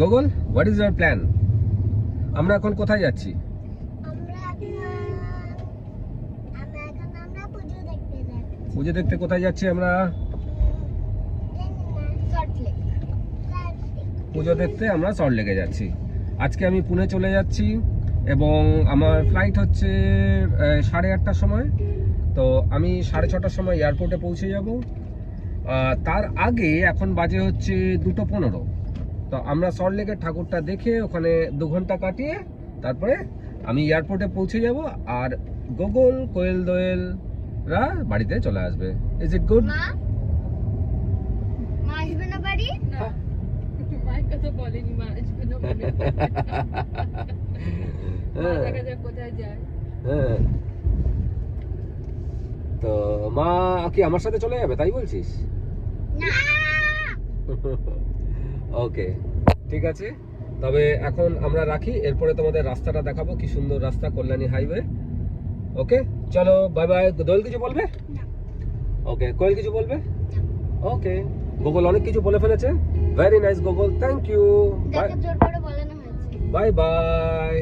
Google, what is your plan? আমরা এখন কোথায় যাচ্ছি? পুজো দেখতে কোথায় যাচ্ছি আমরা? পুজো দেখতে আমরা সল্টলেকে যাচ্ছি। আজকে আমি পুনে চলে যাচ্ছি এবং আমার ফ্লাইট হচ্ছে 8:30টার সময়। তো আমি 6:30টার সময় এয়ারপোর্টে পৌঁছে যাব। তার আগে এখন বাজে হচ্ছে 2:15। তো আমরা সল্টলেকের ঠাকুরটা দেখে ওখানে 2 ঘন্টা কাটিয়ে তারপরে আমি এয়ারপোর্টে পৌঁছে যাব আর গুগল, কোয়েল দোয়েলরা বাড়িতে চলে আসবে। Is it good? মা আসবে না বাড়ি? না, মায়ের কথা বলেনি, মা আসবে না বলে। দেখা যাক কোথায় যায়। হ্যাঁ, তো মা কি আমার সাথে চলে যাবে তাই বলছিস? না। ওকে, ঠিক আছে। তবে এখন আমরা রাখি, এরপরে তোমাদের রাস্তাটা দেখাবো, কি সুন্দর রাস্তা, কল্যাণী হাইওয়ে। ওকে, চলো, বাই বাই। দোয়েল কিছু বলবে? ওকে, কোয়েল কিছু বলবে? ওকে, গুগল অনেক কিছু বলে ফেলেছে। Very nice Google, thank you. জোর করে বলানো হয়েছে। Bye by.